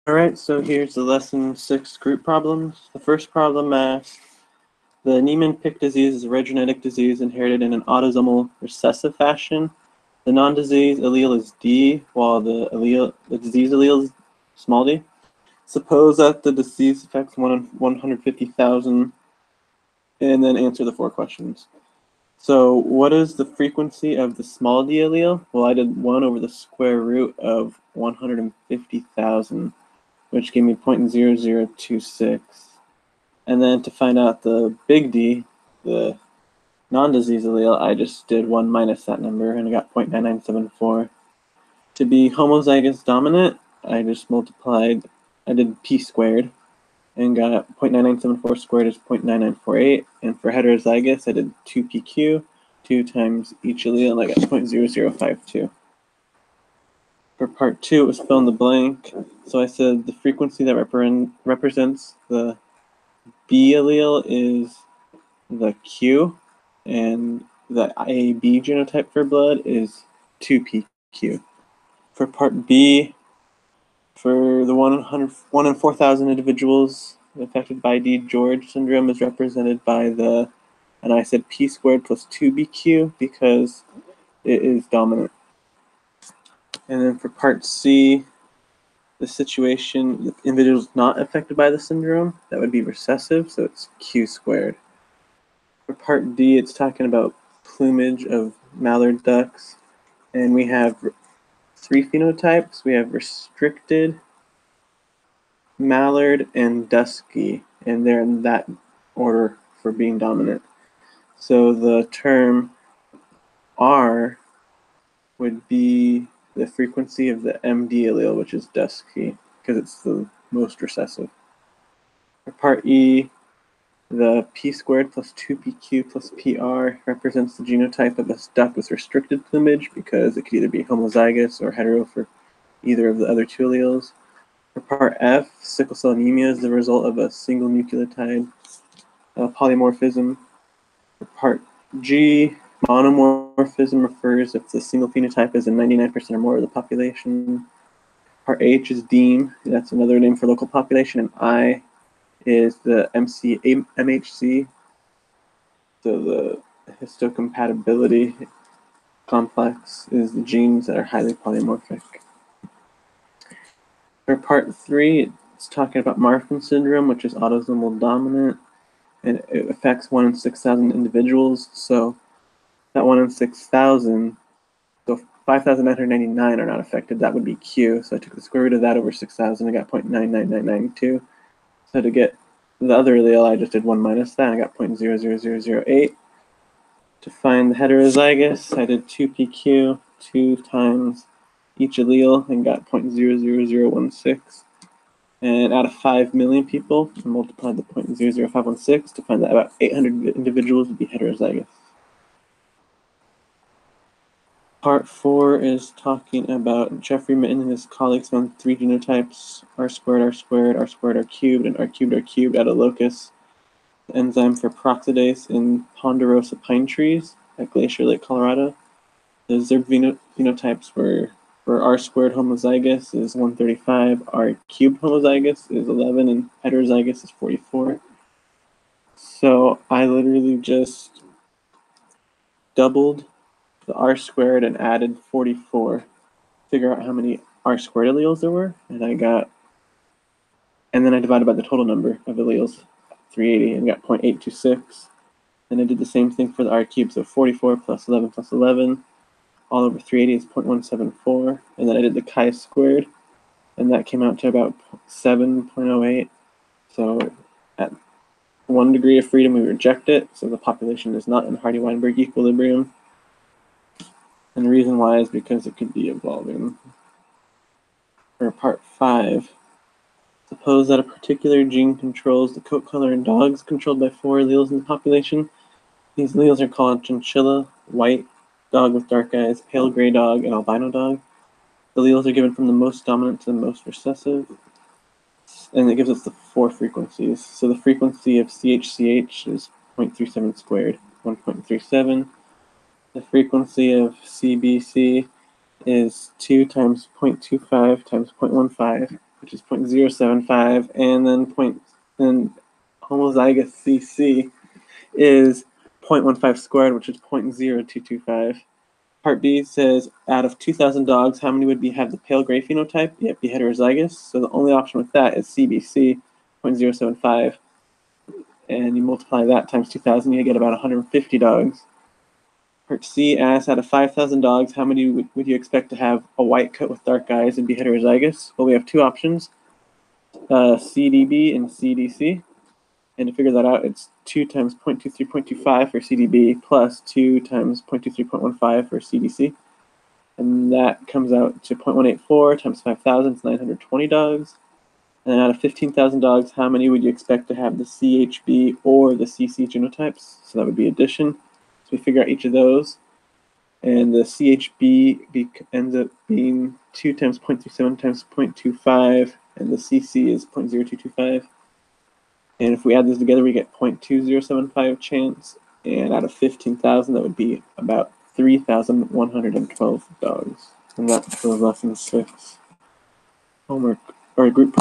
Alright, so here's the lesson 6 group problems. The first problem asks, the Niemann-Pick disease is a rare genetic disease inherited in an autosomal recessive fashion. The non-disease allele is D, while the disease allele is small d. Suppose that the disease affects 1 in 150,000, and then answer the 4 questions. So what is the frequency of the small d allele? Well, I did 1 over the square root of 150,000. which gave me 0.0026. And then to find out the big D, the non-disease allele, I just did 1 minus that number and I got 0.9974. To be homozygous dominant, I just I did p squared and got 0.9974 squared is 0.9948. And for heterozygous, I did 2pq, 2 times each allele, and I got 0.0052. For part 2, it was fill in the blank. So I said the frequency that represents the B allele is the Q, and the AB genotype for blood is 2pq. For part B, for the 1 in 4,000 individuals affected by D. George syndrome is represented by and I said p squared plus 2bq because it is dominant. And then for part C, the situation, the individual is not affected by the syndrome, that would be recessive, so it's q squared. For part D, it's talking about plumage of mallard ducks, and we have 3 phenotypes. We have restricted, mallard, and dusky, and they're in that order for being dominant. So the term R would be the frequency of the MD allele, which is dusky, because it's the most recessive. For part E, the p squared plus 2pq plus pr represents the genotype of a duck with restricted plumage because it could either be homozygous or hetero for either of the other 2 alleles. For part F, sickle cell anemia is the result of a single nucleotide polymorphism. For part G, monomorphism refers if the single phenotype is in 99% or more of the population. Part H is DEEM, that's another name for local population, and I is the MHC, so the histocompatibility complex is the genes that are highly polymorphic. For part 3, it's talking about Marfan syndrome, which is autosomal dominant, and it affects 1 in 6,000 individuals, so that 1 in 6,000, so 5,999 are not affected, that would be Q, so I took the square root of that over 6,000, I got 0.99992. So to get the other allele, I just did 1 minus that, I got 0.00008. To find the heterozygous, I did 2pq, 2 times each allele, and got 0.00016. And out of 5 million people, I multiplied the 0.00516 to find that about 800 individuals would be heterozygous. Part 4 is talking about Jeffrey Mitten and his colleagues found 3 genotypes, R squared, R squared, R squared, R cubed, and R cubed at a locus, the enzyme for peroxidase in ponderosa pine trees at Glacier Lake, Colorado. The observed phenotypes were for R squared homozygous is 135, R cubed homozygous is 11, and heterozygous is 44. So I literally just doubled the R squared and added 44 to figure out how many R squared alleles there were, and then I divided by the total number of alleles, 380, and got 0.826. Then I did the same thing for the R cubed, so 44 plus 11 plus 11, all over 380 is 0.174, and then I did the chi-squared, and that came out to about 7.08. So at 1 degree of freedom, we reject it, so the population is not in Hardy-Weinberg equilibrium. And the reason why is because it could be evolving. For part 5, suppose that a particular gene controls the coat color in dogs controlled by 4 alleles in the population. These alleles are called chinchilla, white dog with dark eyes, pale gray dog, and albino dog. The alleles are given from the most dominant to the most recessive, and it gives us the 4 frequencies. So the frequency of CHCH is 0.37 squared, 1.37. The frequency of CBC is 2 times 0.25 times 0.15, which is 0.075, and then homozygous CC is 0.15 squared, which is 0.0225. Part B says, out of 2,000 dogs, how many would have the pale gray phenotype, yet be heterozygous? So the only option with that is CBC, 0.075. And you multiply that times 2,000, you get about 150 dogs. Part C asks, out of 5,000 dogs, how many would you expect to have a white coat with dark eyes and be heterozygous? Well, we have two options, CDB and CDC. And to figure that out, it's 2 times 0.23.25 for CDB plus 2 times 0.23.15 for CDC. And that comes out to 0.184 times 5,000 is 920 dogs. And then out of 15,000 dogs, how many would you expect to have the CHB or the CC genotypes? So that would be addition. So we figure out each of those. And the CHB ends up being 2 times 0.37 times 0.25, and the CC is 0.0225. And if we add those together, we get 0.2075 chance. And out of 15,000, that would be about 3,112 dogs. And that's for lesson 6 homework or group.